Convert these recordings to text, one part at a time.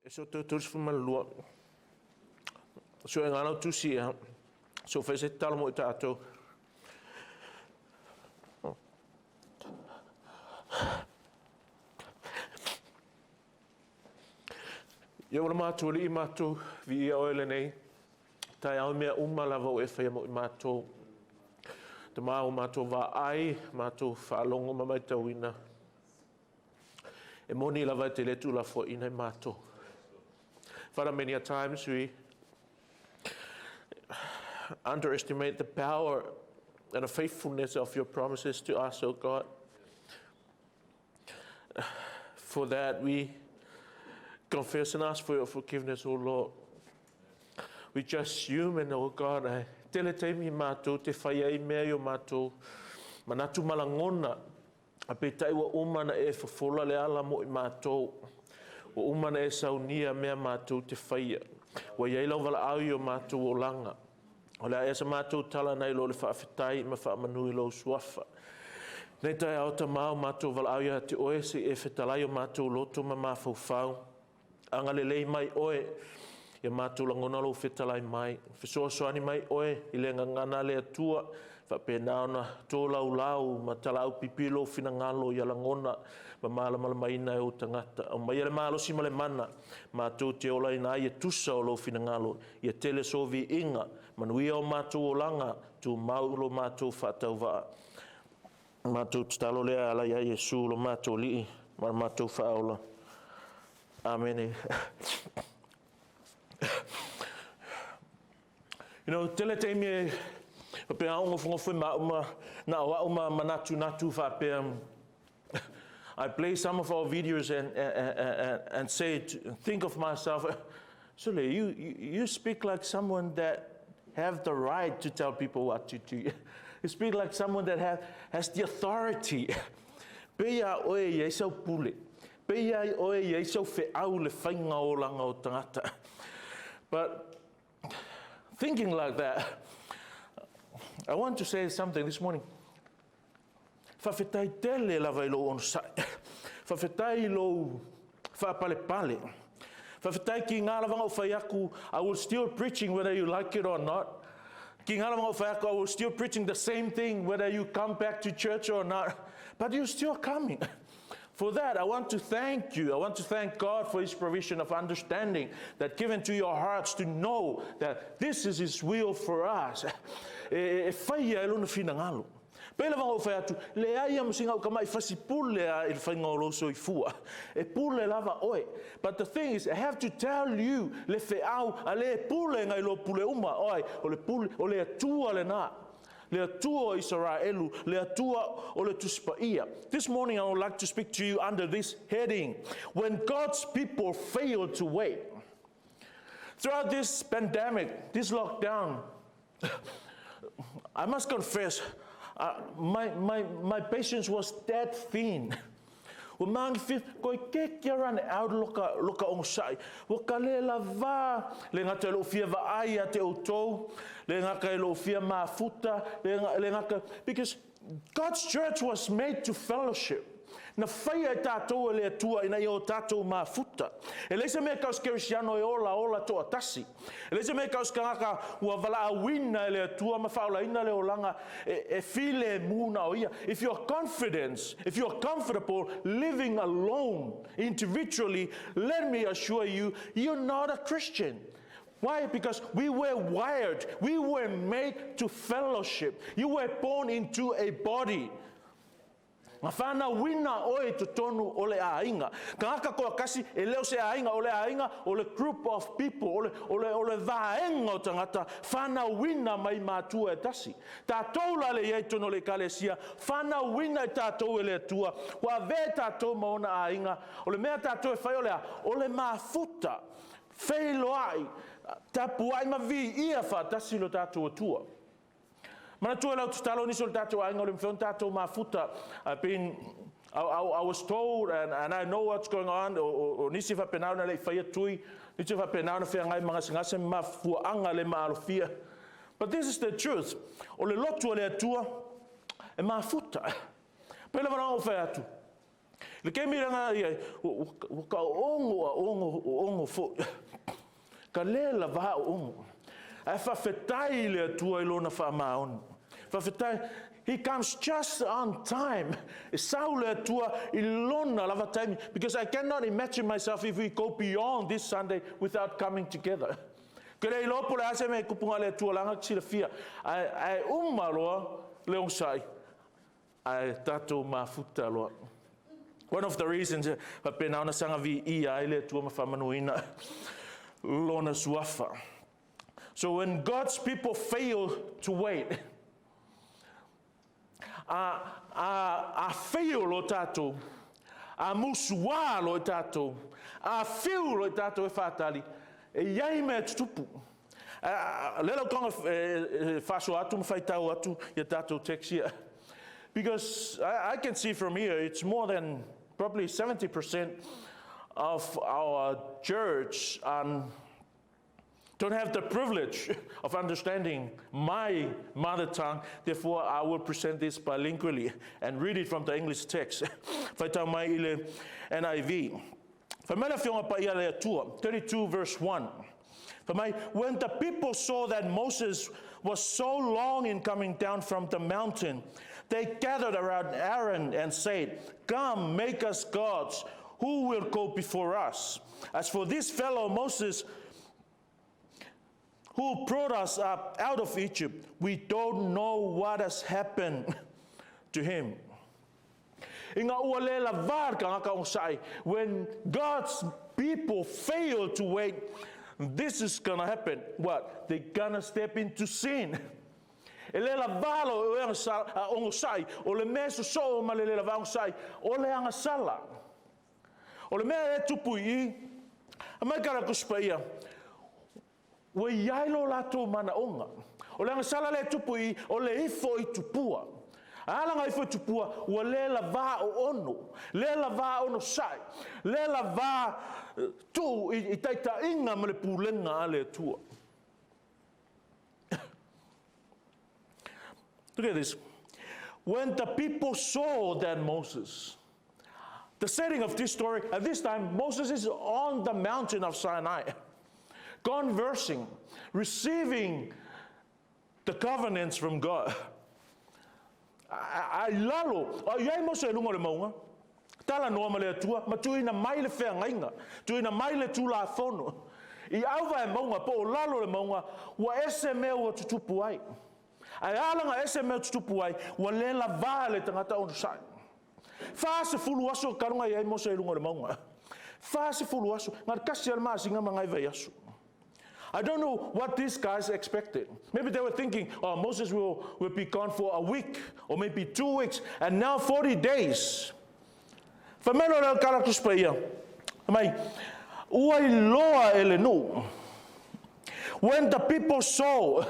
So tutus fuma lua. So ngana tusi ya. So fese tala mo tato. Yo la matu li matu vi oile nei. Tai au mea lava o e whai mo i matu. Te maa o matu wa ai, matu whaalongo ma mai tauina. E moni lava te letu la fo ina i matu. Father, many a times we underestimate the power and the faithfulness of your promises to us, oh God. For that we confess and ask for your forgiveness, oh Lord. We just human, oh God. Tele te mi mātou, te whai ai mea yo mātou. Manatu malangona. A pe tai wa umana e whawhola le ala mo i mātou. Wa umana e saunia mea mātou te whaia. Wa iei lau wala au yo mātou o langa. O lea e sa mātou tala nei lo le whaafetai ma whaamanui lo suafa. Nei tai au ta mau mātou wala au ya te oe se e whetalai o mātou loto ma mawhauwhau. Anga le lei mai oe. Ia mātou langona lo whetalai mai. Whesoasoani mai oe i le ngangana le atua. Whapenaona tō lau ma talau pipilo whina ngalo ia langona. Ma mala mai ina e o tangata. O mai ele malosi ma le mana. Mātou te ola ina ia tusa o lo whina ngalo. Ia tele sovi inga. Manuia o mātou o langa. Tu maulo mātou whatau waa. Mātou talo lea ala ia Yesu lo mātou lii. Ma mātou whaola. Amen. You know, tele te me pe aongo fongo ma na wa uma manatu fa pe I play some of our videos and say think of myself, Sule, you speak like someone that have the right to tell people what to do. You speak like someone that has the authority. Pe ia oe ye so pule. Pe ia oe ye so fe au le whainga o langa o tangata. But thinking like that, I want to say something this morning. Whawhetai tele lava ilo on sai. Whawhetai ilo whapale. Whawhetai ki ngā lavanga o whaiaku, I will still preaching whether you like it or not. Ki ngā lavanga o whaiaku, I will still preaching the same thing whether you come back to church or not. But you're still coming. For that, I want to thank you. I want to thank God for His provision of understanding that given to your hearts to know that this is His will for us. E whaia e luna whina ngalo. Pela wanga o whai atu, le aia masinga o kamai whasi pule a il whainga o loso I fua. E pule lava oe. But the thing is, I have to tell you, le wheau, a le pule ngai lo pule uma oe, o le pule, o le atua le nā. Le atua o Israelu, le atua o le tuspaia. This morning I would like to speak to you under this heading. When God's people fail to wait. Throughout this pandemic, this lockdown, I must confess, my patience was that thin. O mangi fit koi ke ran out loka on sai. O kale la va le ngata lo fia va ai te auto le ngaka lo fia mafuta le ngaka because God's church was made to fellowship. Na whaia tātou le atua ina I o tātou mafuta. E leisa mea kaus kerisiano e ola toa tasi. E leisa mea kaus kangaka ua wala awina le atua ma whaula ina le olanga e file muna o ia. If you're confident, if you're comfortable living alone individually, let me assure you, you're not a Christian. Why? Because we were wired, we were made to fellowship. You were born into a body. Nga whana wina oe to tonu o le ainga. Ka aka koa kasi e leo se ainga o le group of people, o le vaenga o tangata, whana wina mai mātua e tasi. Tātou la le iei tono le kalesia, whana wina e tātou e le atua, wa ve tātou maona ainga, o le mea tātou e whai o le mafuta, whelo ai, tapu ai ma vi ia wha tasi lo tātou atua. Mana tua lau tutalo ni sol tatou ainga o le mwhion tatou mafuta. I was told, and I know what's going on, o nisi whapenau na le whaia tui, nisi whapenau na whea ngai mga singase mafuanga le maalofia. But this is the truth. O le lotu o le atua, e mafuta. Pela wana o whai atu. Le ke miranga ia, ka ongo fo. Ka lela va ongo. Ai whawhetai le atua I lona whamaon. Whawhetai, he comes just on time. E sau le atua I lona lava time. Because I cannot imagine myself if we go beyond this Sunday without coming together. Kere I lopo le ase me kupunga le atua langa kisira fia. Ai umaloa leong sai. Ai tato mafuta loa. One of the reasons pa pena ona sanga vi ia le atua mawhamanuina. Lona suafa. So when God's people fail to wait, a fail lo tato, a musua lo tato, a feel lo tato e fatali, e iai me tupu. Lelo konga faso atu mfaitau atu ya tato text here. Because I can see from here, it's more than probably 70% of our church don't have the privilege of understanding my mother tongue. Therefore, I will present this bilingually and read it from the English text. Whaitau mai ile NIV. Whamela whionga pa ia lea tua, 32 verse 1. When the people saw that Moses was so long in coming down from the mountain, they gathered around Aaron and said, "Come, make us gods who will go before us. As for this fellow Moses, who brought us up out of Egypt, we don't know what has happened to him." Inga ua lela varka ngaka onsai, when God's people fail to wait, this is gonna happen. What? They're gonna step into sin. E lela valo o ongosai, o le meso so ma le lela vangsai, o le anga sala. O le mea e tupu I, a mai kara kuspaia, wa yailo lato mana onga. O le anga sala le tupu I, o le ifo I tupua. Alanga ifo I tupua, wa lela va o ono, lela va ono sai, lela va tu I taita inga ma le pulenga ale tua. Look at this. When the people saw that Moses, the setting of this story, at this time, Moses is on the mountain of Sinai, conversing, receiving the covenants from God. Ai lalo, iai Moses e lunga le maunga, tala noa ma le atua, ma tui na mai le whea ngainga, tui na mai le tula whono. I auwa e maunga, po o lalo le maunga, wa ese mea ua tutupu ai. Ai alanga ese mea tutupu ai, wa lela vaa le tangata onu sai. Fase fulu aso karunga iai Mose e lunga le maunga. Fase fulu aso, ngar kasi alma singa mangai vai aso. I don't know what these guys expected. Maybe they were thinking, oh, Moses will be gone for a week, or maybe 2 weeks, and now 40 days. Famelo le karatus pa ia. Mai, uai loa ele no. When the people saw,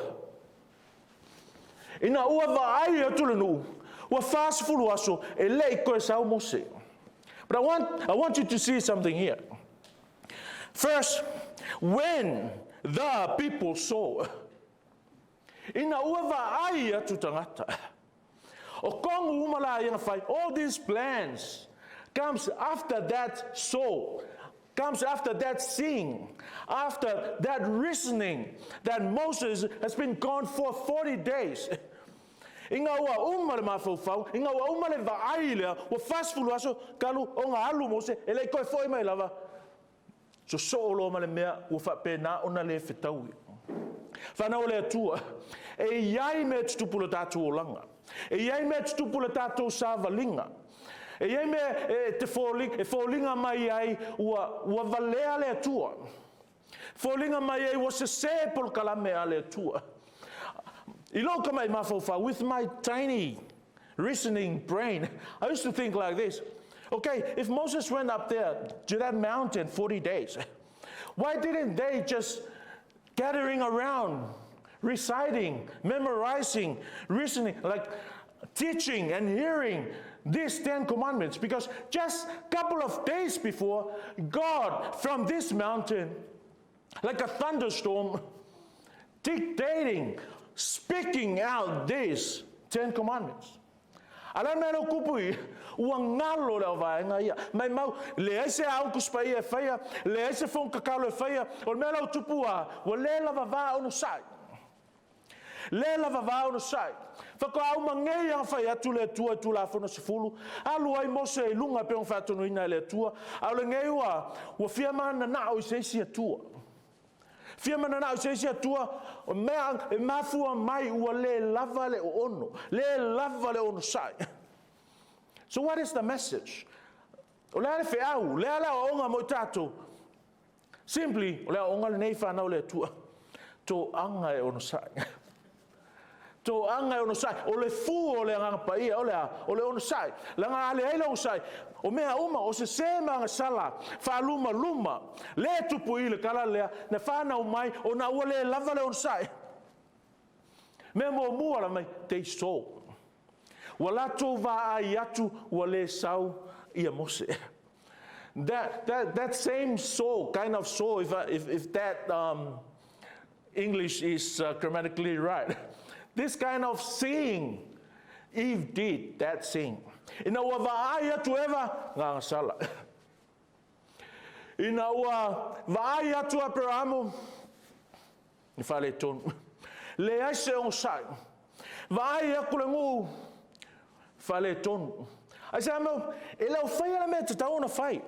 ina ua vaai atu le no, ua fast fulu aso, e lei koe sao Mose. But I want you to see something here. First, when the people saw, ina ua vaai atu tangata. O kongu umala ia fai, all these plans comes after that saw, comes after that seeing, after that reasoning that Moses has been gone for 40 days. Inga ua umale mafau, inga ua umale vaai lea, ua fasfulu aso kalu o ngā alu Mose, e lei koe foi mai lava. So olo male mea ua whapena ona le whetau. Whanau le atua, e iai me tutupu le tātou o langa, e iai me tutupu le tātou sāwalinga, e iai me te wholinga mai ai ua valea le atua. Wholinga mai ai ua se pol kalame a le atua. I loka mai mawhawha, with my tiny reasoning brain, I used to think like this. Okay, if Moses went up there to that mountain 40 days, why didn't they just gathering around, reciting, memorizing, reasoning, like teaching and hearing these 10 commandments? Because just a couple of days before, God from this mountain, like a thunderstorm, dictating, speaking out these 10 commandments. Ala me no kupui ua ngalo le vaenga ia mai mau le ese au kuspai e faia le ese fon kakalo e faia o me lo tupua o le lava va ono sai le lava va ono sai fa ko au mangei a faia tu le tua tu la fono sefulu alu ai mose i lunga pe on fa tonu ina le tua au le ngei ua fia mana na o se sia tua fia mana na o se sia tua o mea e mafua mai ua le lava le ono sai. So what is the message? O le ale feau, le ala o onga mo tatou. Simply, o le onga le nei whanau le tua. Tō anga e ono sai. Tō anga e ono sai. O le fu o le anga paia, o le ono sai. Le anga ale eile ono sai. O mea uma, o se manga sala, wha luma, le tupu i le kala lea, na whanau mai, o na ua le lava le ono sai. Mea mua la mai, te so. Walato va ai atu wa le sau ia mose. That same soul, kind of soul, if that English is grammatically right, this kind of seeing, Eve did that seeing. Ina ua vaai atu eva ngā sala. Ina ua vaai atu Abrahamu ni whale tonu. Le aise on sai. Vaai aku le ngu whale tonu. Ai sa mo, e leo whaia la mea te tau na whai.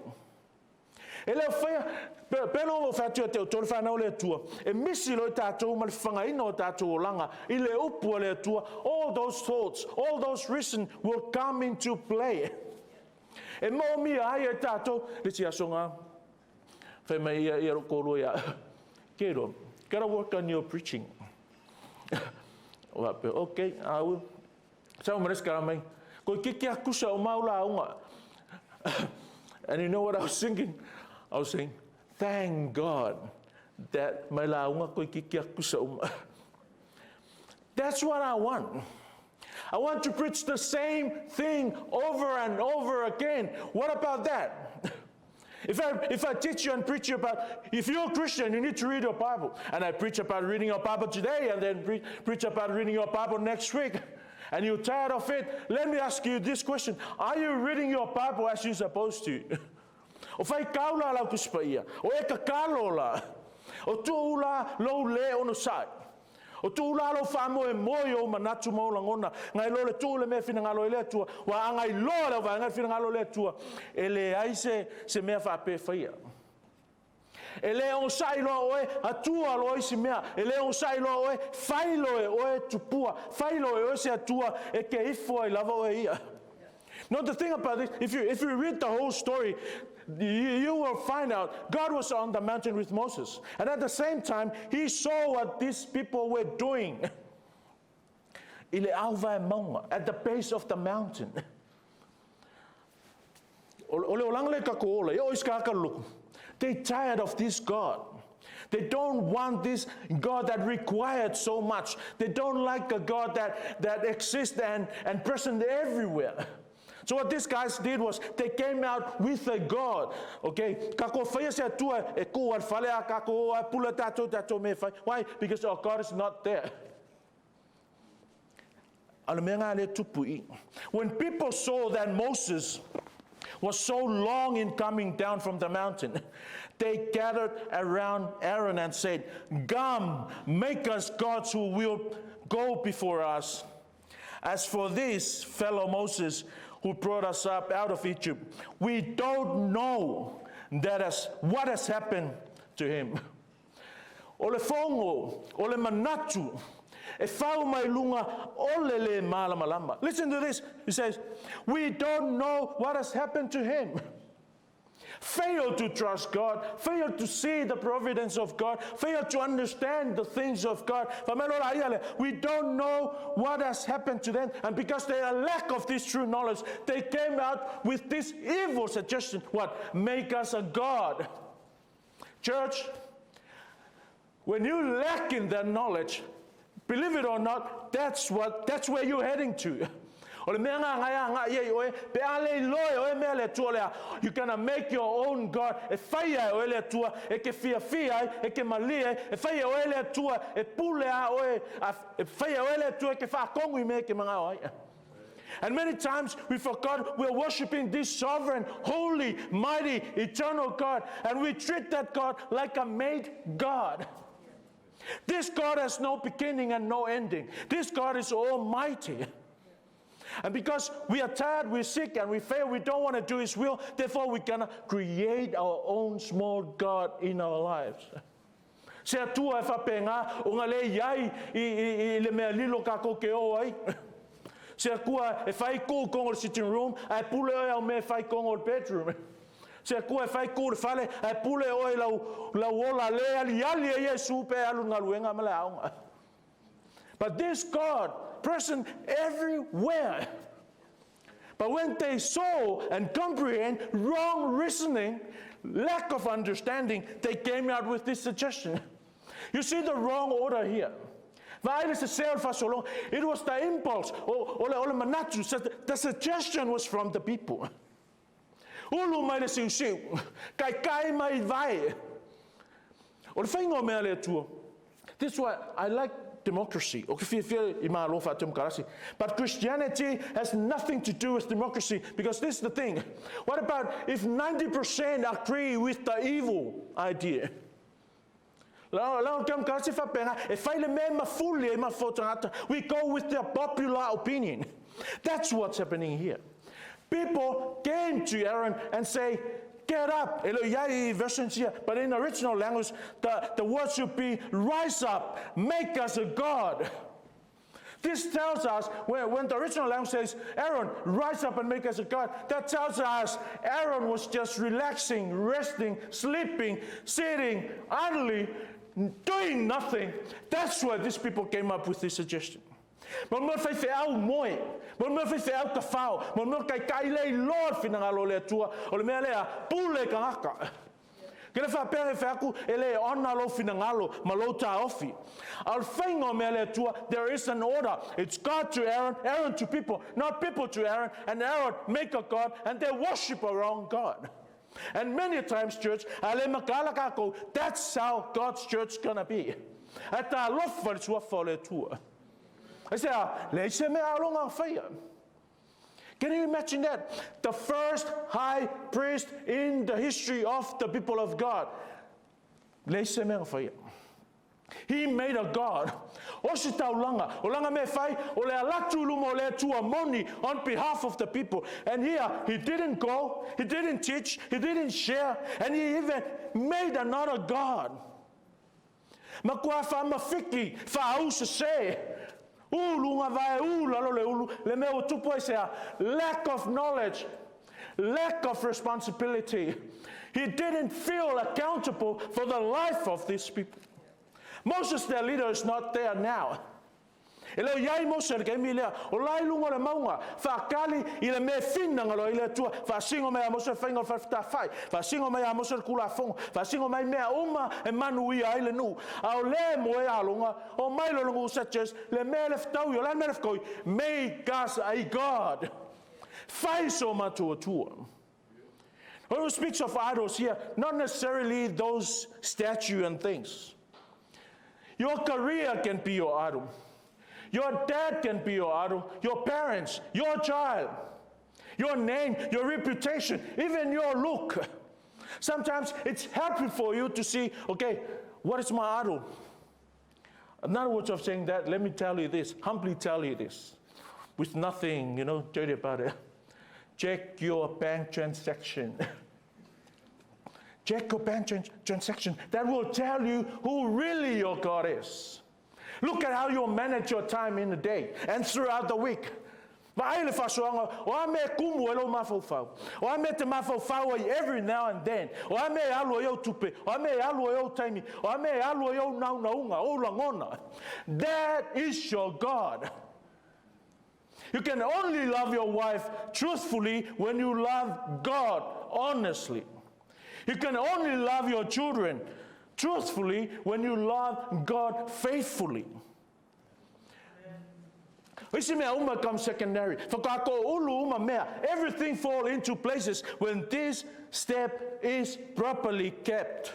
E leo whaia, pēno o whatua te o tonu whanau le tua. E misi lo i tātou ma le whangaina o tātou o langa. I le upu le tua, all those thoughts, all those reasons will come into play. E mo mi ai e tātou, le ti asonga. Whai mai ia roko ia. Kero, gotta work on your preaching. Okay, I will. Sao mareska mai. Ko kiki akusa o maula aunga. And you know what I was thinking? I was saying, thank God that mai la aunga ko kiki akusa o. That's what I want. I want to preach the same thing over and over again. What about that? If I teach you and preach you about, if you're a Christian, you need to read your Bible. And I preach about reading your Bible today and then preach about reading your Bible next week. And you're tired of it, let me ask you this question. Are you reading your Bible as you're supposed to? O fai kaula la kuspaia, o e ka kalola, o tuula lo le ono sai. O tuula lo famo e moyo manatu maulangona, ngai lo le tuule me fina ngalo le tua, wa angai lo le wa ngai fina ngalo le tua, ele aise se mea fa pe faia. Ele on sai lo oe atua lo isi mea, ele on sai lo oe failo e oe tupua, failo e oe se atua e ke ifo e lava oe ia. Now the thing about this, if you read the whole story, you will find out God was on the mountain with Moses. And at the same time, he saw what these people were doing. Ile auva e maunga, at the base of the mountain. Ole olangle kakoole, yo iskaka luku. They're tired of this God. They don't want this God that required so much. They don't like a God that exists and present everywhere. So what these guys did was they came out with a God. Okay? Why? Because our God is not there. When people saw that Moses was so long in coming down from the mountain, they gathered around Aaron and said, "Come, make us gods who will go before us. As for this fellow Moses who brought us up out of Egypt, we don't know what has happened to him." Ole fongo, ole manatu, e fau mai lunga ole le malamalama. Listen to this. He says, we don't know what has happened to him. Fail to trust God, fail to see the providence of God, fail to understand the things of God. We don't know what has happened to them, and because they are lack of this true knowledge, they came out with this evil suggestion. What? Make us a God. Church, when you lack in that knowledge, believe it or not, that's where you're heading to. You're gonna make your own God. And many times we forgot we're worshiping this sovereign, holy, mighty, eternal God, and we treat that God like a made God. This God has no beginning and no ending. This God is almighty. And because we are tired, we're sick, and we fail, we don't want to do His will, therefore we're going to create our own small God in our lives. Se atua e whapenga, o ngā le iai I le mea lilo kako ke o ai. Se akua e whai kō kongo le sitting room, e pule oi au me whai kongo le bedroom. Se akua e whai kō le whale, e pule oi lau ola le ali e Yesu pe alu ngā luenga mele aunga. But this God, present everywhere. But when they saw and comprehend wrong reasoning, lack of understanding, they came out with this suggestion. You see the wrong order here. It was the impulse, the suggestion was from the people. This is why I like democracy. But Christianity has nothing to do with democracy, because this is the thing. What about if 90% agree with the evil idea? We go with the popular opinion. That's what's happening here. People came to Aaron and say, get up. But in the original language, the word should be, rise up, make us a God. This tells us, when the original language says, Aaron, rise up and make us a God, that tells us Aaron was just relaxing, resting, sleeping, sitting, idly, doing nothing. That's why these people came up with this suggestion. Lord there is an order. It's God to Aaron, Aaron to people, not people to Aaron, and Aaron make a God, and they worship a wrong God. And many times, church, that's how God's church is going to be. Can you imagine that? The first high priest in the history of the people of God. He made a God. On behalf of the people. And here, he didn't go, he didn't teach, he didn't share, and he even made another God. Lack of knowledge, lack of responsibility. He didn't feel accountable for the life of these people. Moses, their leader, is not there now. But I make us a God. When we speak of idols here, not necessarily those statues and things. Your career can be your idol. Your dad can be your idol. Your parents, your child, your name, your reputation, even your look. Sometimes it's helpful for you to see, okay, what is my idol? Another way of saying that, let me tell you this, humbly tell you this, with nothing, dirty about it. Check your bank transaction. Check your bank transaction. That will tell you who really your God is. Look at how you manage your time in the day and throughout the week. Every now and then. That is your God. You can only love your wife truthfully when you love God honestly. You can only love your children truthfully when you love God faithfully. Comes secondary. Everything falls into places when this step is properly kept.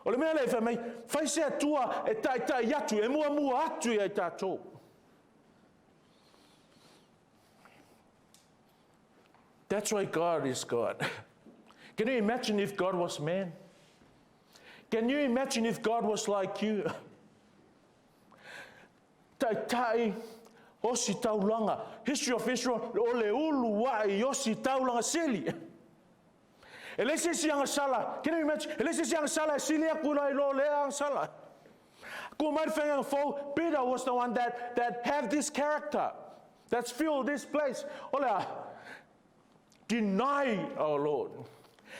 O le mea le wha mai, whai se atua e tai atu, e mua atu i tātou. That's why God is God. Can you imagine if God was man? Can you imagine if God was like you? Tai, osi taulanga. History of Israel, o le ulu wai, osi taulanga sili. Elese sianga sala. Can you imagine? Elese sianga sala, sili akula ilo leang sala. Peter was the one that had this character, that's filled this place. Ola, deny our Lord.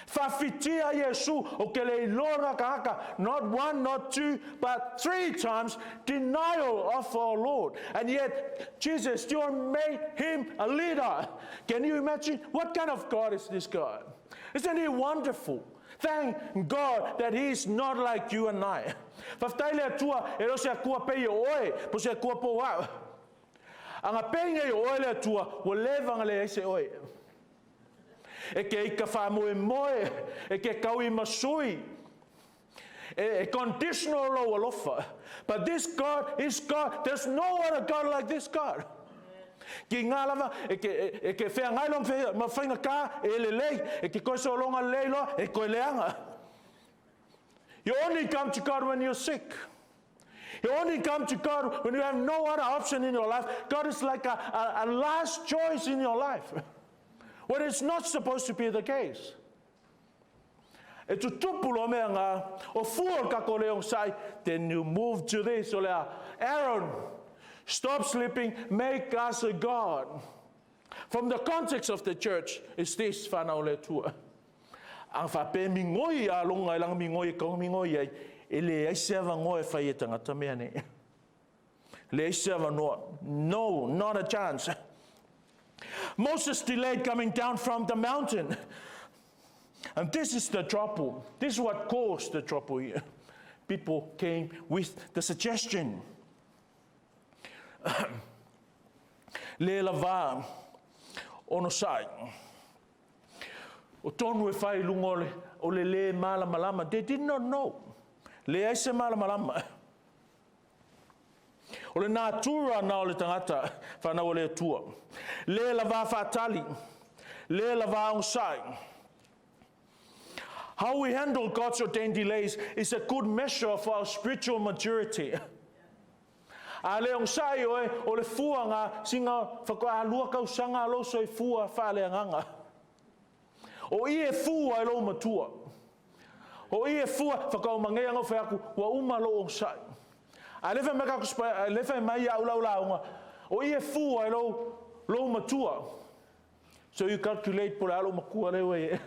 Fafitia Yesu, okele ilora kaka, not one, not two, but 3 times denial of our Lord. And yet, Jesus still made him a leader. Can you imagine? What kind of God is this God? Isn't he wonderful? Thank God that he's not like you and I. Faftaile tua, erosia kua pe oe, posia kua po wa. Anga penge oe le tua, wo levanga le ese oe. E ke ika wha moe, e ke kaui masui, e conditional lo alofa. But this God is God. There's no other God like this God. Ki ngā lava, e ke whea ngailong ma whainga kā, e le lei, e ke koe so longa lei loa, e koe leanga. You only come to God when you're sick. You only come to God when you have no other option in your life. God is like a last choice in your life. When it's not supposed to be the case. E tu tupulo mea ngā, o fuol kako leong sai, then you move to this, o lea, Aaron, stop sleeping, make us a God. From the context of the church, is this whanau le tua. Ang whape mingoi a longa ilang mingoi, kong mingoi ai, e le aisewa ngoe whai e tangata mea ne. Le aisewa no, not a chance. Moses delayed coming down from the mountain. And this is the trouble. This is what caused the trouble here. People came with the suggestion. Le lava ono sai. O tonu e whai lungo o le malama. They did not know. Le aise malama. O le nātura na o le tangata whanau o le tua. Le lava whatali. Le lava onsai. How we handle God's ordained delays is a good measure for our spiritual maturity. A le onsai o le fuanga singa whakahalua kausanga lo soi fua whale anganga. O ie fua e lo matua. O ie fua whakaumangeanga whaku wa umalo onsai. A lewe meka kuspa, lewe mai au launga. O ie fua e lo matua. So you calculate por alo makua lewe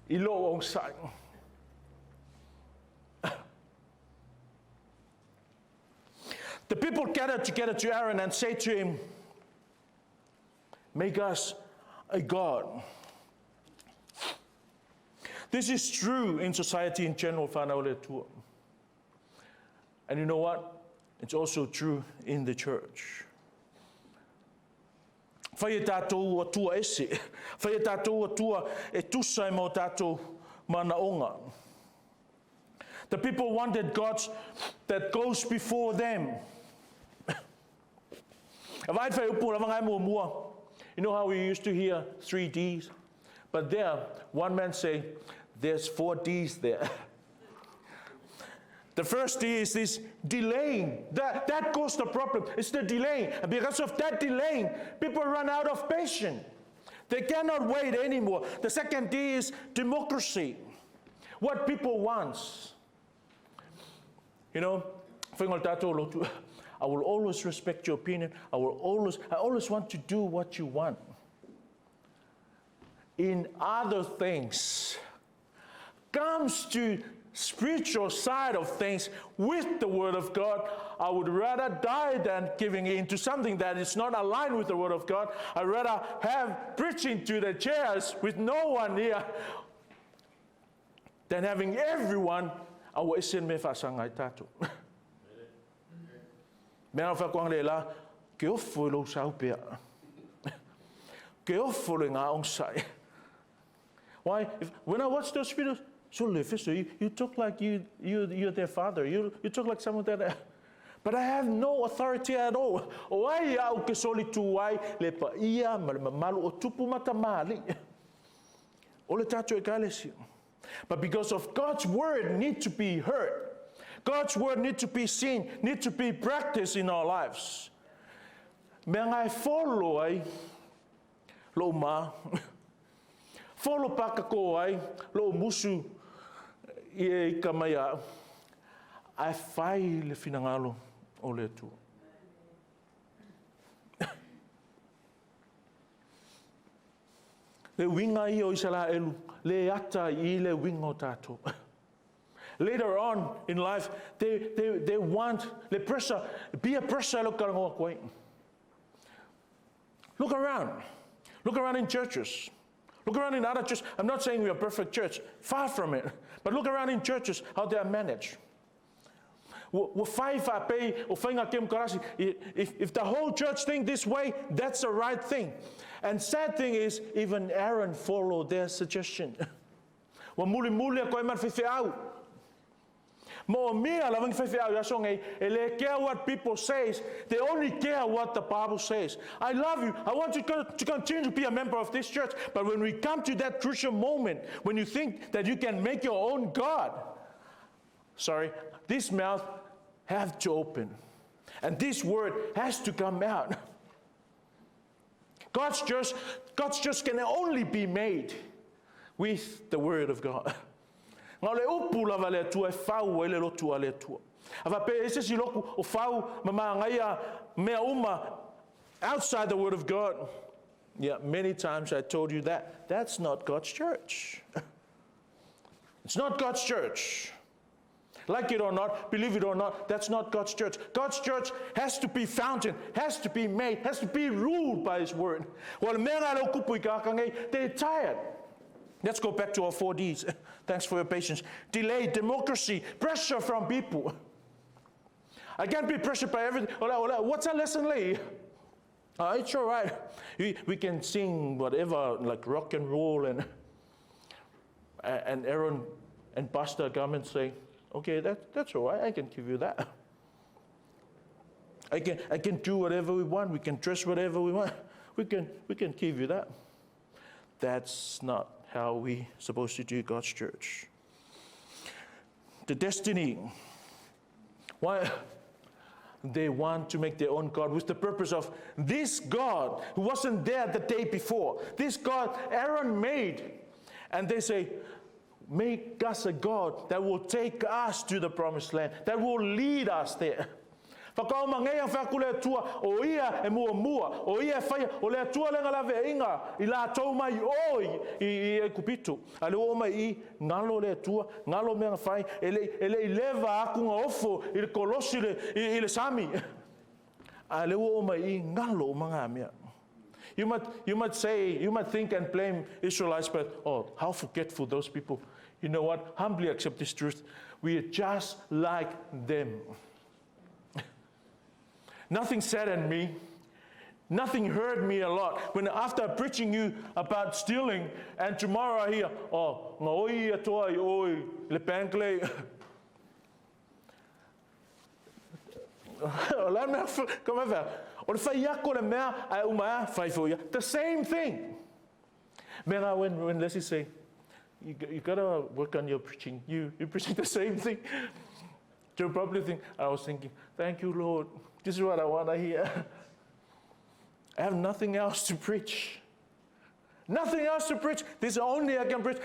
I lo onsai. The people gathered together to Aaron and say to him, make us a God. This is true in society in general, whanau le tua. And you know what? It's also true in the church. Whai e tātou atua ese. Whai e tātou atua e tusai mo tātou mana onga. The people wanted gods that goes before them. You know how we used to hear 3 Ds? But there, one man say, there's 4 Ds there. The first D is this delaying. That caused the problem. It's the delaying. And because of that delaying, people run out of patience. They cannot wait anymore. The second D is democracy. What people want. You know, I will always respect your opinion. I always want to do what you want. In other things, comes to spiritual side of things with the Word of God, I would rather die than giving in to something that is not aligned with the Word of God. I'd rather have preaching to the chairs with no one here than having everyone awa isen me whasangai tātou. Mea whakuang leila, ke ofo lo saupea. Ke ofo le ngā ongsai. Why? When I watch those videos, So you talk like you're their father. You talk like someone that, but I have no authority at all. O ai au ke soli tu ai le pa ia malu o tupu mata mali. O le tatu e kalesi. But because of God's word need to be heard. God's word need to be seen, need to be practiced in our lives. Me ngai follow ai lo ma. Follow paka ko ai lo musu I kamaya. Ai fai le finangalo o le tu. Le winga I o isala elu, le ata I le winga o tato. Later on in life, they want the pressure, be a pressure. Look around. Look around in churches. Look around in other churches. I'm not saying we are a perfect church. Far from it. But look around in churches, how they are managed. If the whole church thinks this way, that's the right thing. And sad thing is, even Aaron followed their suggestion. They care what people say. They only care what the Bible says. I love you. I want you to continue to be a member of this church. But when we come to that crucial moment, when you think that you can make your own God, this mouth has to open. And this word has to come out. God's church can only be made with the word of God. Ngau le upu lava le atua e whau e le lotu a le atua. Awa pe ese si loku o whau mama ngaia mea uma outside the word of God. Yeah, many times I told you that. That's not God's church. It's not God's church. Like it or not, believe it or not, that's not God's church. God's church has to be fountain, has to be made, has to be ruled by His word. They're tired. Let's go back to our 4 Ds. Thanks for your patience. Delay, democracy, pressure from people. I can't be pressured by everything. What's our lesson, Lee? It's all right. We can sing whatever, like rock and roll, and Aaron and Pastor come and say, okay, that's all right. I can give you that. I can do whatever we want. We can dress whatever we want. We can give you that. That's not how we're supposed to do God's church. The destiny. Why? They want to make their own God with the purpose of this God who wasn't there the day before. This God Aaron made. And they say, make us a God that will take us to the promised land, that will lead us there. Whakao mangea whakule tua o ia e mua mua, o ia e whaia, o lea tua lenga lawe inga, I la tau mai oi I e kupitu. A leo mai I ngalo lea tua, ngalo mea whai, ele I leva aku nga ofo, I le kolosi I le sami. A leo mai I ngalo mga mea. You might think and blame Israelites, but how forgetful those people. You know what? Humbly accept this truth. We are just like them. Nothing saddened me. Nothing hurt me a lot. When after preaching you about stealing, and tomorrow I hear, ngoi atoa I oi, le pankle. The same thing. When Leslie say, you gotta work on your preaching. You're preaching the same thing. You'll probably think, I was thinking, thank you, Lord. This is what I want to hear. I have nothing else to preach. Nothing else to preach. This is only I can preach.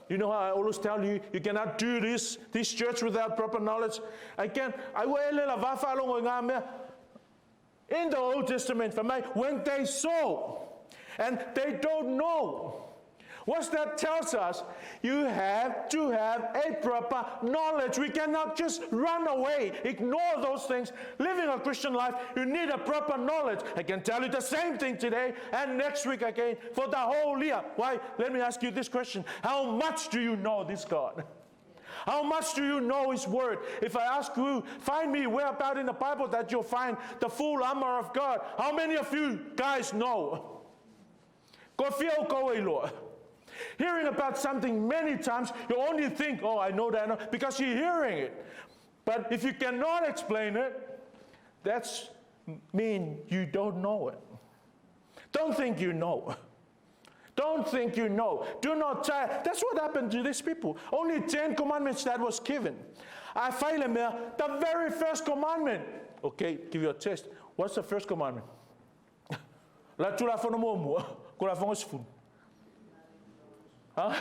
You know how I always tell you, you cannot do this church without proper knowledge. In the Old Testament, when they saw, and they don't know, what that tells us, you have to have a proper knowledge. We cannot just run away, ignore those things. Living a Christian life, you need a proper knowledge. I can tell you the same thing today and next week again for the whole year. Why? Let me ask you this question. How much do you know this God? How much do you know His word? If I ask you, find me where about in the Bible that you'll find the full armor of God. How many of you guys know? Ko fia o koe loa. Hearing about something many times, you only think, oh, I know that, because you're hearing it. But if you cannot explain it, that's mean you don't know it. Don't think you know. Don't think you know. Do not try. That's what happened to these people. Only 10 commandments that was given. I fail them there. The very first commandment. Okay, give you a test. What's the first commandment? La tu la fono mo ko la fono sifun. Huh?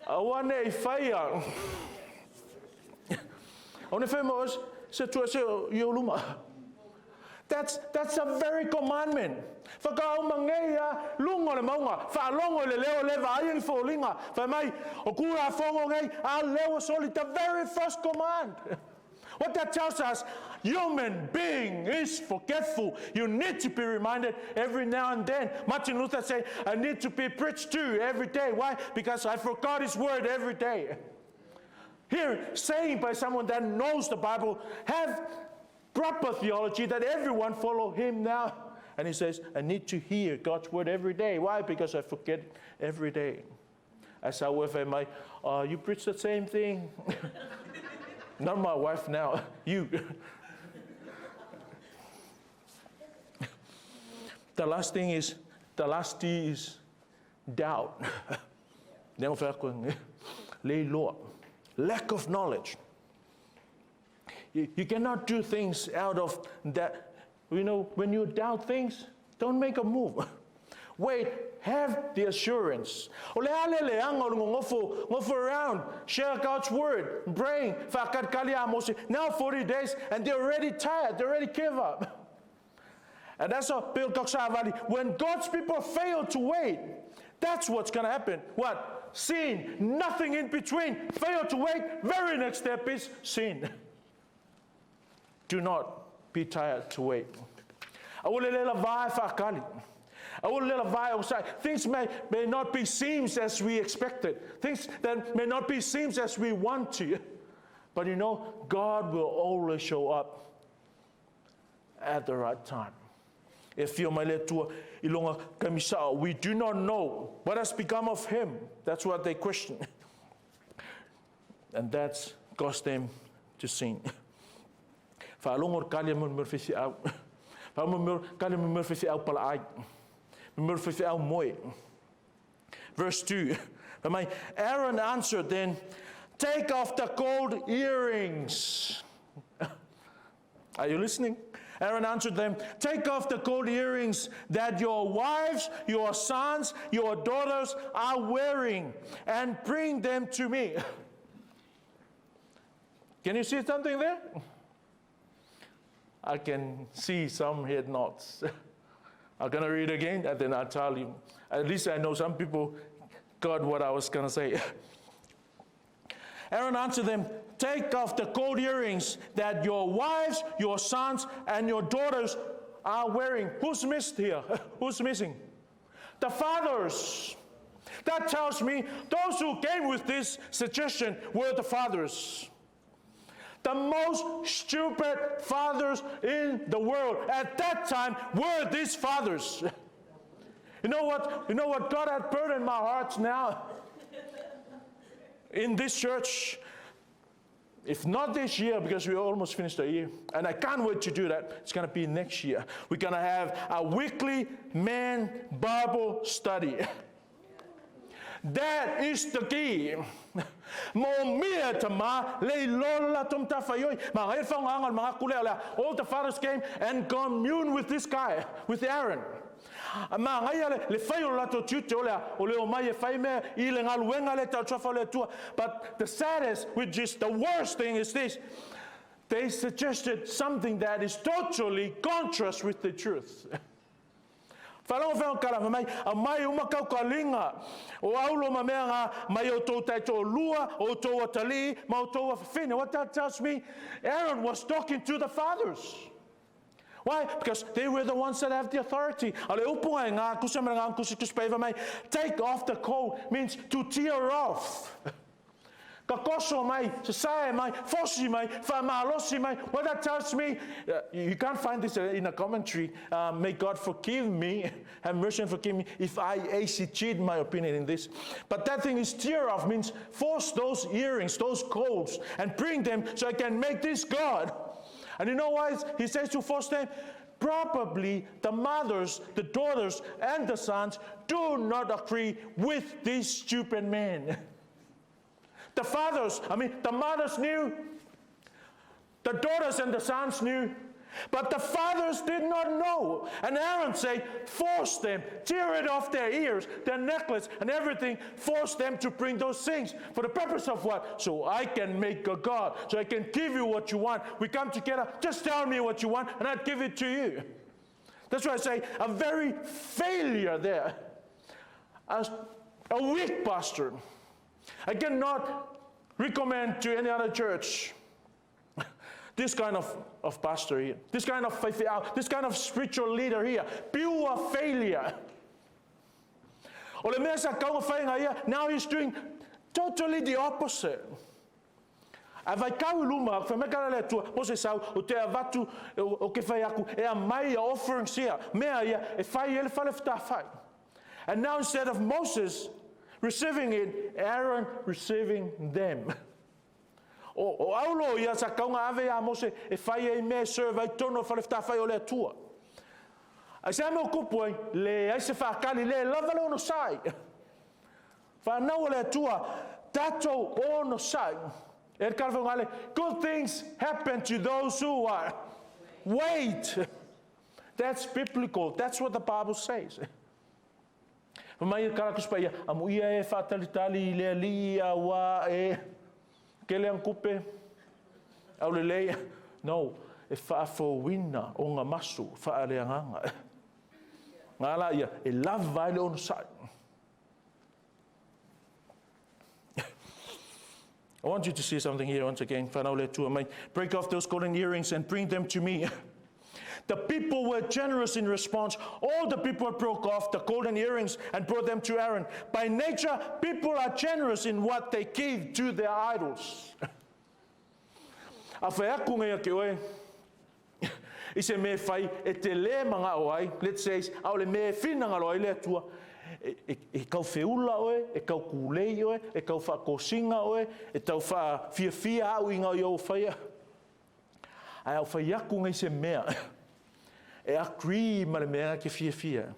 Awane ifaya. On famous se tu se yoluma. That's a very commandment. Whakao mangeia lungo le maunga. Whalongo le leo le vāiang fōlinga. Whamai o kura whongo ngei a leo soli. The very first command. What that tells us, human being is forgetful. You need to be reminded every now and then. Martin Luther said, I need to be preached to every day. Why? Because I forgot his word every day. Here, saying by someone that knows the Bible, have proper theology that everyone follow him now. And he says, I need to hear God's word every day. Why? Because I forget it every day. As I with my, you preach the same thing. Not my wife now, you. The last D is doubt. Lack of knowledge. You cannot do things out of that. You know, when you doubt things, don't make a move. Wait, have the assurance. Go around, share God's word, praying. Now 40 days, and they're already tired, they already give up. And that's what Bill Coxavali, when God's people fail to wait, that's what's going to happen. What? Sin, nothing in between. Fail to wait, very next step is sin. Do not be tired to wait. Things may not be seems as we expected. Things that may not be seems as we want to. But you know, God will always show up at the right time. If you we do not know what has become of him. That's what they question. And that's caused them to sin. Verse 2. Aaron answered then, take off the gold earrings. Are you listening? Aaron answered them, take off the gold earrings that your wives, your sons, your daughters are wearing, and bring them to me. Can you see something there? I can see some head nods. I'm going to read again, and then I'll tell you. At least I know some people got what I was going to say. Aaron answered them, take off the gold earrings that your wives, your sons, and your daughters are wearing. Who's missed here? Who's missing? The fathers. That tells me those who came with this suggestion were the fathers. The most stupid fathers in the world at that time were these fathers. You know what God had burdened my heart now? In this church, if not this year, because we almost finished the year, and I can't wait to do that, it's going to be next year. We're going to have a weekly man Bible study. That is the key. All the fathers came and communed with this guy, with Aaron. But the saddest, which is the worst thing, is this. They suggested something that is totally contrast with the truth. Whalonga whao kala mai, a mai umakau ka linga, o aulo ma mea ngā, mai o tō taito lua, o tō atali, ma o tō awhine. What that tells me, Aaron was talking to the fathers. Why? Because they were the ones that have the authority. Take off the coat means to tear off. ka koso mai, sasae mai, fosi mai, whamalosi mai. What that tells me, you can't find this in a commentary. May God forgive me, have mercy and forgive me if I actually cheat my opinion in this. But that thing is tear off means force those earrings, those coals, and bring them so I can make this God. And you know why he says to force them? Probably the mothers, the daughters, and the sons do not agree with this stupid man. The mothers knew, the daughters and the sons knew, but the fathers did not know. And Aaron said, force them, tear it off their ears, their necklace, and everything, force them to bring those things. For the purpose of what? So I can make a God, so I can give you what you want. We come together, just tell me what you want, and I'll give it to you. That's why I say, a very failure there. As a weak pastor, I cannot recommend to any other church this kind of pastor here, this kind of faith, this kind of spiritual leader here. Pure failure. Now he's doing totally the opposite. Vai kau luma, fa mekara le tua, o se sau, o te avatu, o ke fai aku, e a mai offering sia, mea ia, e fai ele fale fta fai. And now instead of Moses receiving it, Aaron receiving them. O aulo ia sa kaunga ave a Mose, e fai e me serve, ai tono fale fta fai o le tua. Ai se ame o kupuai, le ai se whaakali, le lava le ono sai. Whanau le tua, tato ono sai. Good things happen to those who are. Wait. That's biblical. That's what the Bible says. Mai karakus pa ia, amu ia e fatalitali le lia wa e kele ang kupe. Au le le. No, e fa fo wina o nga masu fa ale nganga. Ngala ia e lava le on sa. I want you to see something here once again. Break off those golden earrings and bring them to me. The people were generous in response. All the people broke off the golden earrings and brought them to Aaron. By nature, people are generous in what they give to their idols. Let's say, e kau feula oe, e kau kulei oe, e kau whakosinga oe, e tau wha fia au inga i au whaia. Ai au whaiaku ngai se mea. E agree ma le mea ke fia.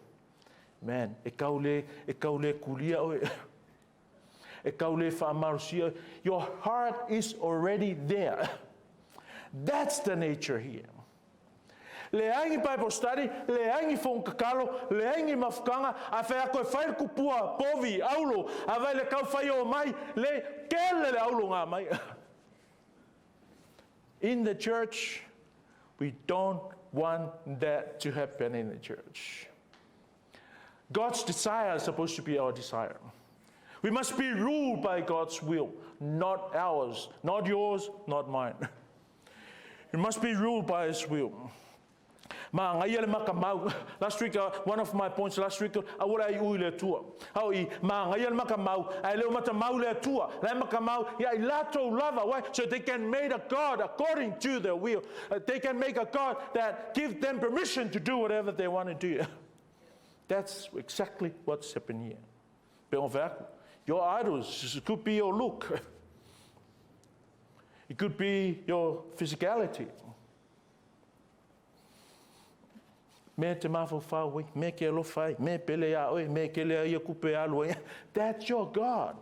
Man, e kau le kulia oe. E kau le whaamarusia. Your heart is already there. That's the nature here. Le aingi Bible study, le aingi whongkakalo, le aingi mafukanga, a whea koe whair kupua, povi, aulo, a vai le kau whai o mai, le kele le aulo ngā mai. In the church, we don't want that to happen in the church. God's desire is supposed to be our desire. We must be ruled by God's will, not ours, not yours, not mine. We must be ruled by His will. Last week, one of my points last week, I would I ui le tua. How I mangayal makamau, I leo matamau le tua, le makamau, ya ilato lava. Why? So they can make a God according to their will. They can make a God that gives them permission to do whatever they want to do. That's exactly what's happening here. Your idols, it could be your look. It could be your physicality. Me te mafo whaui, me ke alo whai, me pele a oi, me ke lea ia kupe alo. That's your God.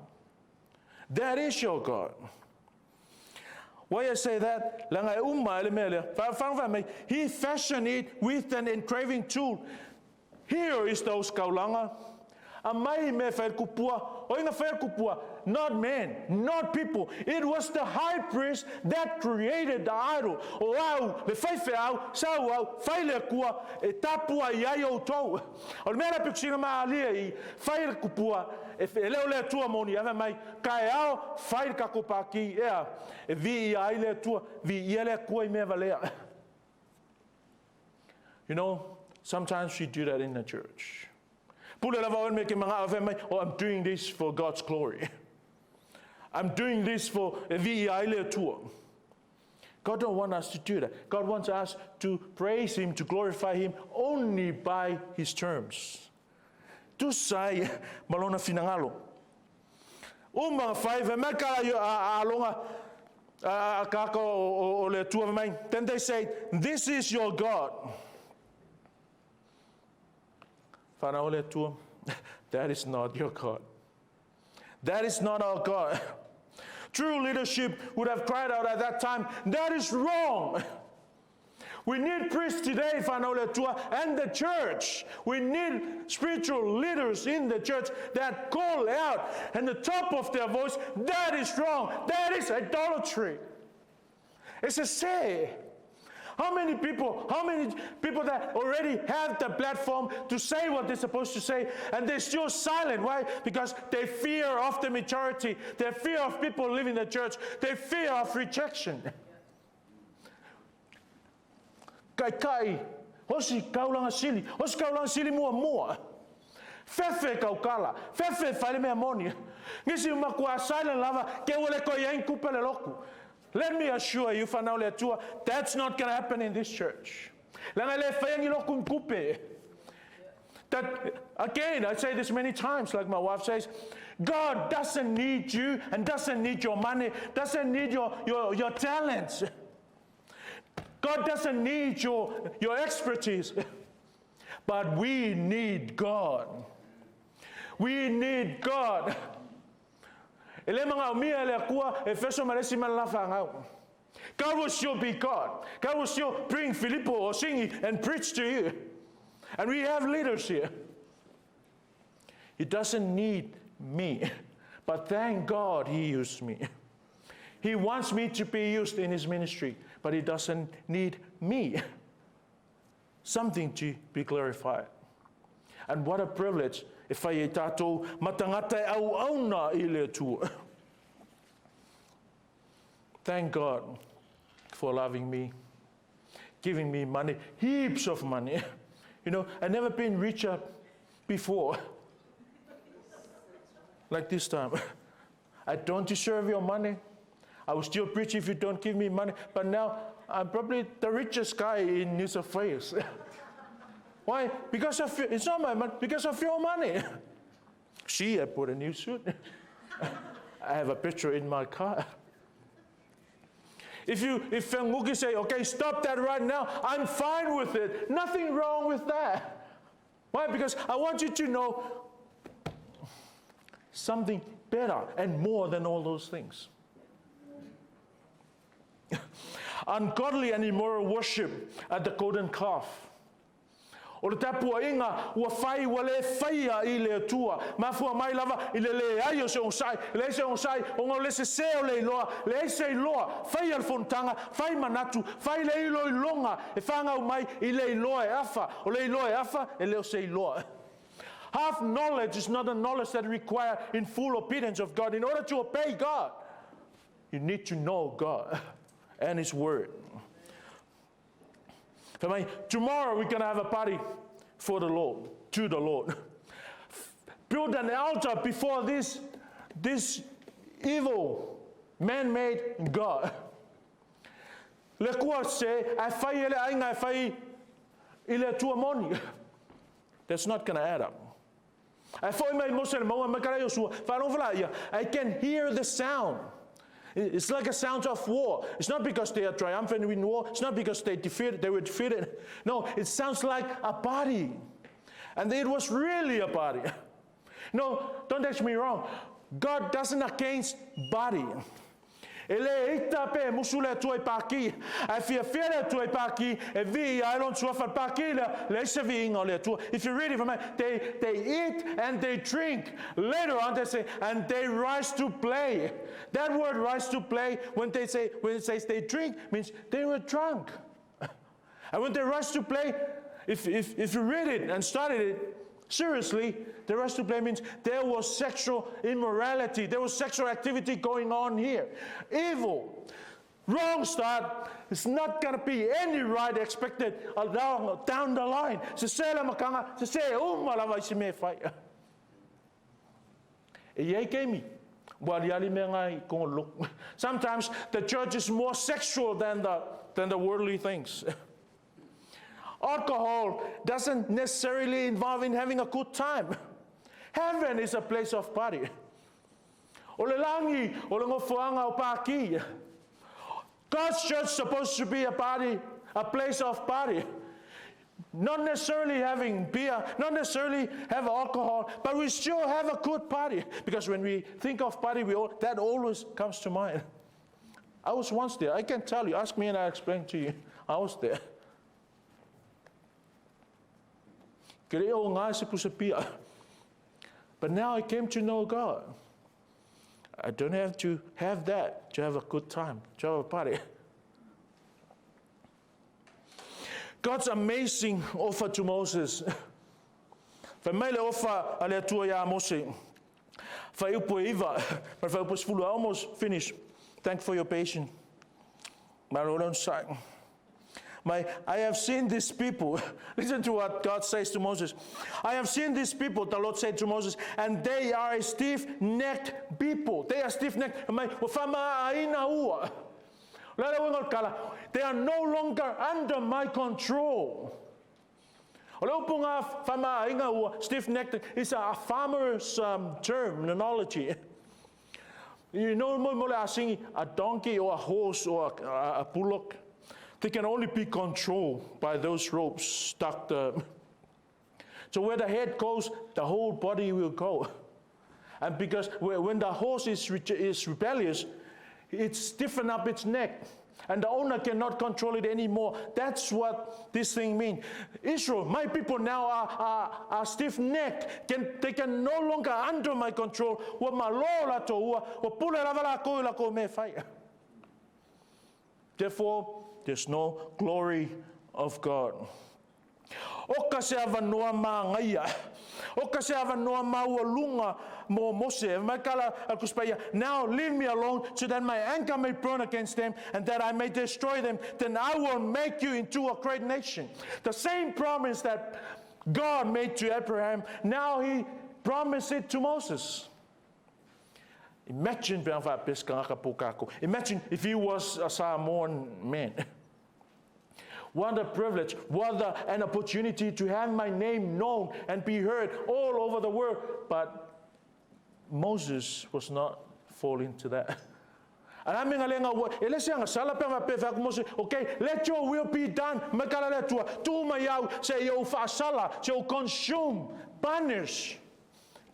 That is your God. Why I say that? Langa umma ele mele. He fashioned it with an engraving tool. Here is those kaulanga. A mai me whair kupua, oinga whair kupua. Not men, not people. It was the high priest that created the idol. O au, le whaiwhe au, sau au, whaile kua, e tapua i ai o tau. O mea pikusinga maa alia I whaile kupua, e leo lea tua moni, ave mai, kai ao, whaile kakopaki, ea, e vi I ai lea tua, vi I lea kua I mea valea. You know, sometimes we do that in the church. Pule lava o me ke mga ave mai, oh, I'm doing this for God's glory. I'm doing this for VEI le tua. God don't want us to do that. God wants us to praise Him, to glorify Him only by His terms. Tu sai malona finangalo. Mga five meka alonga kaka o le tua mai. Then they say, "This is your God." Fana o le tua. That is not your God. That is not our God. True leadership would have cried out at that time, "That is wrong." We need priests today, Fanaoletua, and the church. We need spiritual leaders in the church that call out at the top of their voice, "That is wrong. That is idolatry." It's a say. How many people that already have the platform to say what they're supposed to say, and they're still silent? Why? Because they fear of the majority. They fear of people leaving the church. They fear of rejection. Kai, hosi kaulanga sili mua. Fefe kaukala, fefe fale me amoni. Ngisi umakua silent lava, ke wale ko yang kupele loku. Let me assure you, that's not going to happen in this church. That, again, I say this many times, like my wife says, God doesn't need you and doesn't need your money, doesn't need your talents. God doesn't need your expertise. But we need God. We need God. God will still be God. God will still bring Filippo or sing and preach to you. And we have leaders here. He doesn't need me, but thank God He used me. He wants me to be used in His ministry, but He doesn't need me. Something to be glorified. And what a privilege. Thank God for loving me, giving me money, heaps of money. I've never been richer before. Like this time. I don't deserve your money. I will still preach if you don't give me money. But now I'm probably the richest guy in New South Wales. Why? Because of it's not my money, because of your money. See, I put a new suit. I have a picture in my car. If Fenguki say, "Okay, stop that right now," I'm fine with it. Nothing wrong with that. Why? Because I want you to know something better and more than all those things. Ungodly and immoral worship at the golden calf. O le tapua inga ua fai wale faia I le tua mafua mai lava I le ai o se onsai o ngau le se seo le loa le se loa fai al fontanga fai manatu fai le ilo longa e fanga mai I le loa e afa o le loa e afa e le se loa. Half knowledge is not a knowledge that requires in full obedience of God. In order to obey God, you need to know God and His Word. Tomorrow we're going to have a party for the Lord, to the Lord. Build an altar before this evil man-made God. Le kua se ai fai ele ainga ai fai ile tua moni. That's not going to add up. I can hear the sound. It's like a sound of war. It's not because they are triumphant in war. It's not because they were defeated. No, it sounds like a party. And it was really a party. No, don't take me wrong. God doesn't against body. Ele ita pe musule tuai paki. I fear tuai paki. E vi I don't suffer paki le se vi ngole tu. If you read it from they eat and they drink. Later on they say and they rise to play. That word rise to play when it says they drink means they were drunk. And when they rise to play, if you read it and studied it seriously, the rise to play means there was sexual immorality. There was sexual activity going on here. Evil. Wrong start. It's not going to be any right expected down the line. Se la makanga, se malava isi me fai. E ye kemi. Sometimes the church is more sexual than the worldly things. Alcohol doesn't necessarily involve in having a good time. Heaven is a place of party. God's church is supposed to be a party, a place of party. Not necessarily having beer, not necessarily have alcohol, but we still have a good party. Because when we think of party, that always comes to mind. I was once there. I can tell you. Ask me and I'll explain to you. I was there. But now I came to know God. I don't have to have that to have a good time, to have a party. God's amazing offer to Moses. Famile offer ale tua ya Mose. Fa upo iva, but fa upo sfulu almost finished. Thank for your patience. I have seen these people. Listen to what God says to Moses. I have seen these people, the Lord said to Moses, and they are a stiff-necked people. They are stiff-necked. They are no longer under my control. Stiff-necked is a farmer's terminology. You know, a donkey or a horse or a bullock, they can only be controlled by those ropes stuck there. So where the head goes, the whole body will go. And because when the horse is rebellious, it stiffens up its neck. And the owner cannot control it anymore. That's what this thing means. Israel, my people now are stiff-necked. They can no longer under my control. Therefore, there's no glory of God. Now leave me alone so that my anger may burn against them and that I may destroy them. Then I will make you into a great nation. The same promise that God made to Abraham, now he promised it to Moses. Imagine if he was a Samoan man. What a privilege, what an opportunity to have my name known and be heard all over the world. But Moses was not falling to that. Okay, let your will be done. Say, consume, banish,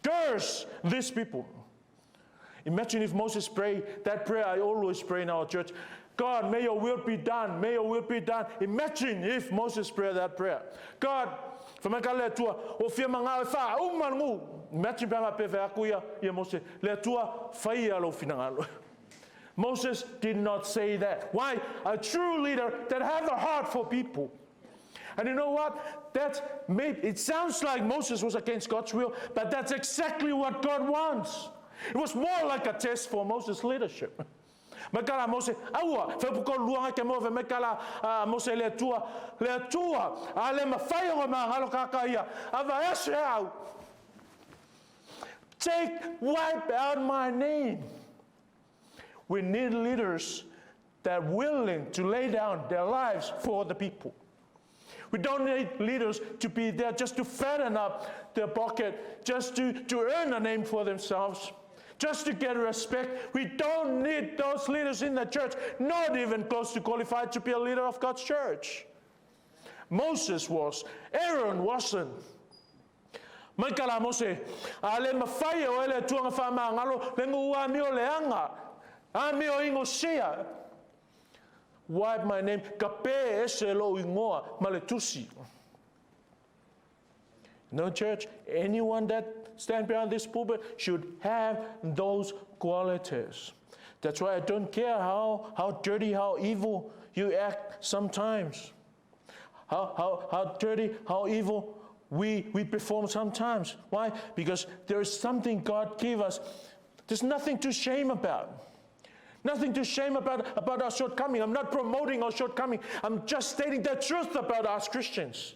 curse these people. Imagine if Moses prayed that prayer I always pray in our church. God, may your will be done. May your will be done. Imagine if Moses prayed that prayer. God, Moses did not say that. Why? A true leader that has a heart for people. And you know what? It sounds like Moses was against God's will, but that's exactly what God wants. It was more like a test for Moses' leadership. Makala Mose aua fe puko luanga ke mo ve makala Mose le tua ale mafai o ma halo kakaia ava esau wipe out my name. We need leaders that are willing to lay down their lives for the people. We don't need leaders to be there just to fatten up their pocket, just to earn a name for themselves, just to get respect. We don't need those leaders in the church, not even close to qualified to be a leader of God's church. Moses was, Aaron wasn't. Maikala Mose, ale mafai o ele tuanga fa mangalo lengo wa mio leanga, a mio ingo sea. Wipe my name, kape eselo ingoa maletusi. No, church, anyone that stands behind this pulpit should have those qualities. That's why I don't care how dirty, how evil you act sometimes. How dirty, how evil we perform sometimes. Why? Because there is something God gave us. There's nothing to shame about. Nothing to shame about our shortcoming. I'm not promoting our shortcoming. I'm just stating the truth about us Christians.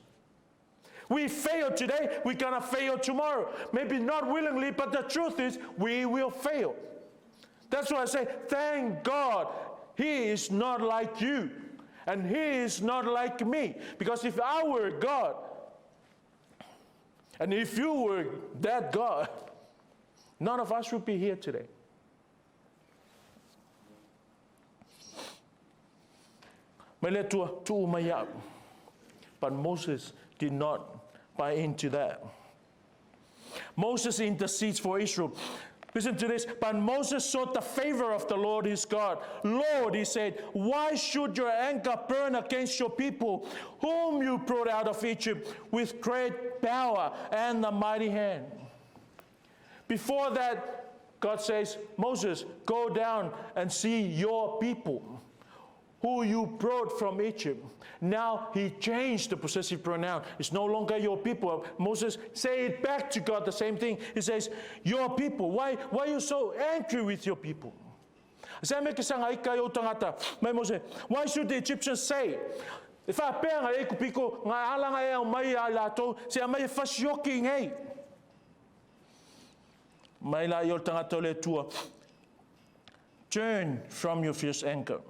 We fail today, we're going to fail tomorrow. Maybe not willingly, but the truth is we will fail. That's why I say, thank God He is not like you. And He is not like me. Because if I were God, and if you were that God, none of us would be here today. But Moses did not buy into that. Moses intercedes for Israel. Listen to this. But Moses sought the favor of the Lord his God. Lord, he said, why should your anger burn against your people, whom you brought out of Egypt with great power and a mighty hand? Before that, God says, Moses, go down and see your people, who you brought from Egypt. Now he changed the possessive pronoun. It's no longer your people. Moses say it back to God, the same thing. He says, your people. Why are you so angry with your people? Why should the Egyptians say, if I pay nga eko piko, nga ala nga e mai alato, siya mai fasioki ngay. Mai la yol tangata le tua. Turn from your fierce anger.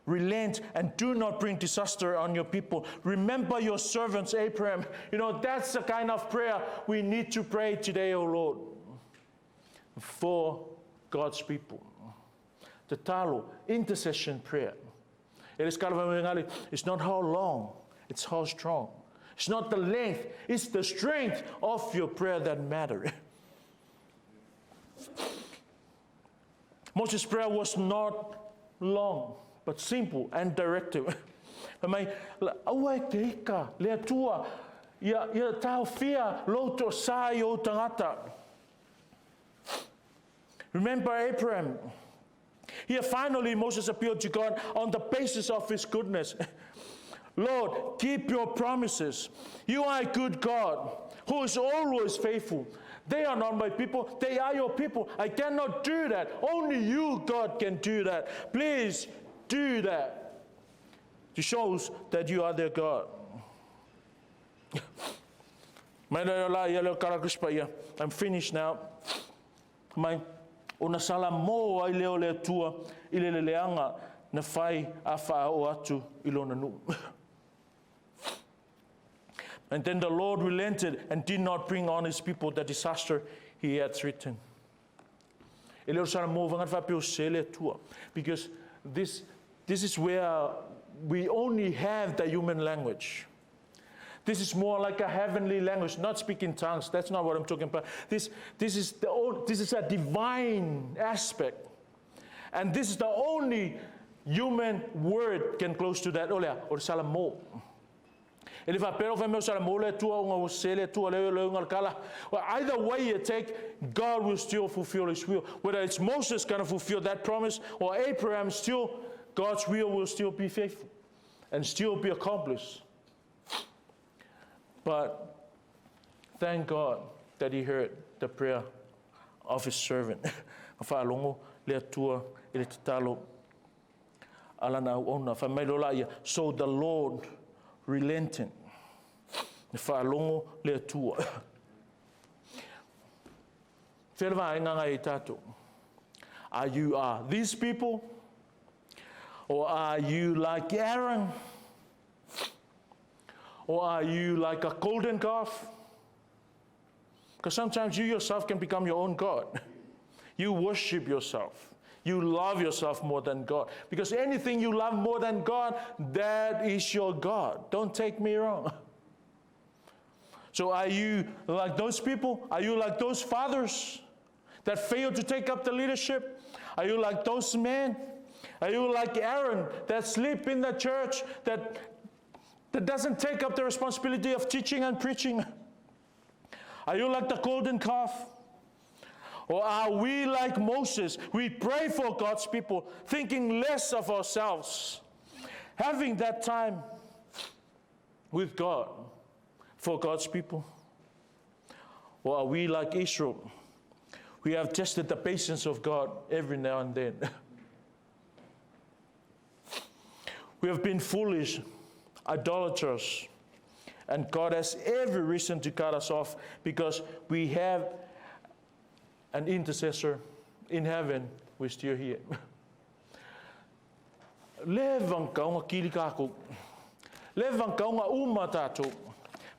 Relent and do not bring disaster on your people. Remember your servants, Abraham. You know, that's the kind of prayer we need to pray today, O Lord, for God's people. The talo, intercession prayer. It's not how long, it's how strong. It's not the length, it's the strength of your prayer that matters. Moses' prayer was not long, but simple and directive. Remember Abraham. Here finally Moses appealed to God on the basis of his goodness. Lord, keep your promises. You are a good God who is always faithful. They are not my people, they are your people. I cannot do that. Only you, God, can do that. Please do that. It shows that you are their God. I'm finished now. Ona sala mo ai leo le tua I le leanga na fai a whaao atu I lona nu. And then the Lord relented and did not bring on his people the disaster he had threatened. Because this is where we only have the human language. This is more like a heavenly language, not speaking tongues. That's not what I'm talking about. This is a divine aspect. And this is the only human word can close to that. Olha, or salamo. Either way you take, God will still fulfill his will. Whether it's Moses going to fulfill that promise or Abraham, still God's will still be faithful and still be accomplished. But thank God that he heard the prayer of his servant. So the Lord relenting. Are you these people? Or are you like Aaron? Or are you like a golden calf? Because sometimes you yourself can become your own God. You worship yourself. You love yourself more than God. Because anything you love more than God, that is your God. Don't take me wrong. So are you like those people? Are you like those fathers that failed to take up the leadership? Are you like those men? Are you like Aaron that sleep in the church, that doesn't take up the responsibility of teaching and preaching? Are you like the golden calf? Or are we like Moses? We pray for God's people, thinking less of ourselves, having that time with God for God's people? Or are we like Israel? We have tested the patience of God every now and then. We have been foolish, idolaters, and God has every reason to cut us off because we have an intercessor in heaven we're still here. Le vankaunga kili kako. Le vankaunga uma tātou.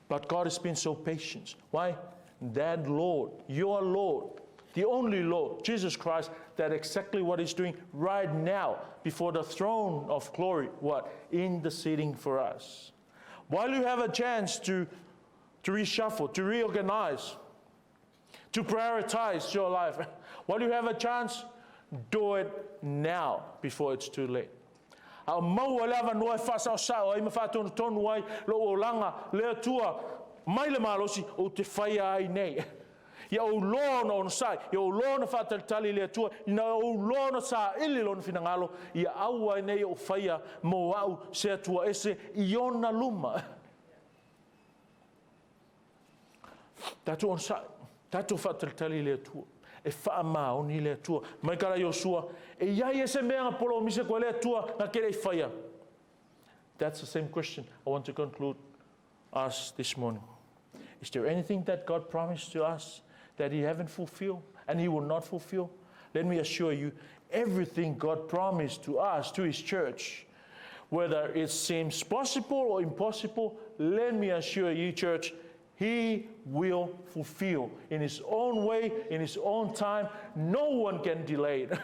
But God has been so patient. Why? That Lord, your Lord, the only Lord, Jesus Christ, that's exactly what He's doing right now before the throne of glory. What? Interceding for us. While you have a chance to reshuffle, to reorganize, to prioritize your life, while you have a chance, do it now before it's too late. A maua lava noe whasao sao, ai mawhātonu tonu ai, lo o langa, lea tua, mai le malosi, o te whaia ai nei. Ia o lona o sai, ia o lona whātalitali lea tua, ina o lona sa ili lona whinangalo, ia au ai nei o whaia mo au sea tua ese i ona luma. Tātou on sai, tātou whātalitali lea tua. E whaamā o ni lea tua. Mai kara Iosua, e iai e se mea polo o mise koe lea tua, ngā kere I whaia. That's the same question I want to conclude us this morning. Is there anything that God promised to us that He haven't fulfilled and He will not fulfill? Let me assure you, everything God promised to us, to His church, whether it seems possible or impossible, let me assure you, church, He will fulfill in His own way, in His own time. No one can delay it.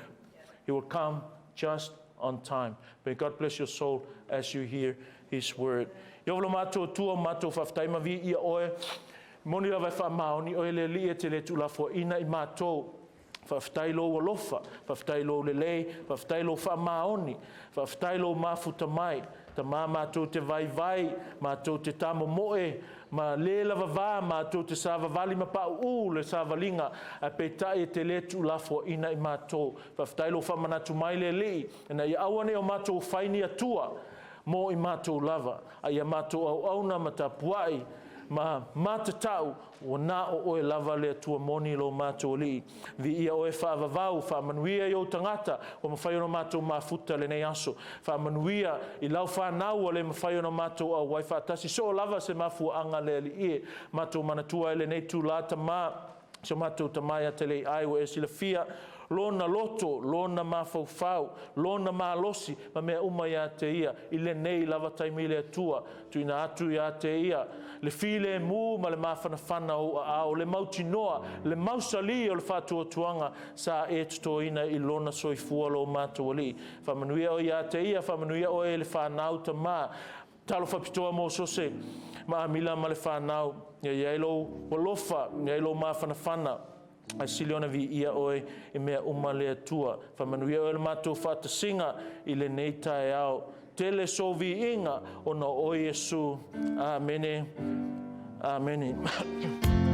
He will come just on time. May God bless your soul as you hear His word. Iovolo mātou tua mātou whaftaima vi ia oe. Moni rawa whamaoni oe le li e te le tulafo ina I mātou. Whaftailo walofa, whaftailo lelei, whaftailo whamaoni, whaftailo mafuta mai. Ta mā mātou te vai, mātou te tamo moe, ma le lava vā, mātou te sāva vali ma pau le sāva linga, a pe tae te le tu lafo ina I mātou. Whaftailo whamanatu mai le li, na I awane o mātou whaini atua, mo I mātou lava, a ia mātou au auna ma ta puai, ma mātatau, o nā o oe lava le tua moni lo mātou li. Vi ia oe whaavavau, whaamanuia I o tangata, o mawhai ono mātou mafuta le nei aso. Whaamanuia I lau whanau o le mawhai ono mātou au wai whaatasi. So lava se mafu anga le li e, mātou manatua ele nei tū lāta mā, so mātou tamai a te lei ai o e sila fia, lona loto, lona mawhauwhau, lona malosi, ma mea umai a te ia, I le nei lava taimi le atua, tu ina atu I a te ia, le file mu ma le mawhanawhana o ao, le mauti noa, le mausali o le whātua tuanga, sa e tuto ina I lona soifua lo mātua li. Whamanuia o I a te ia, whamanuia o e le whanau ta mā, talo whapitoa mō sose, ma amila ma le whanau, ia iailo walofa, iailo mawhanawhana, ai siliona vi ia oe I mea uma le atua. Whamanuia o le mātou whātasinga I le nei tae au. Tele so vi inga o na o Iesu. Amene. Amene.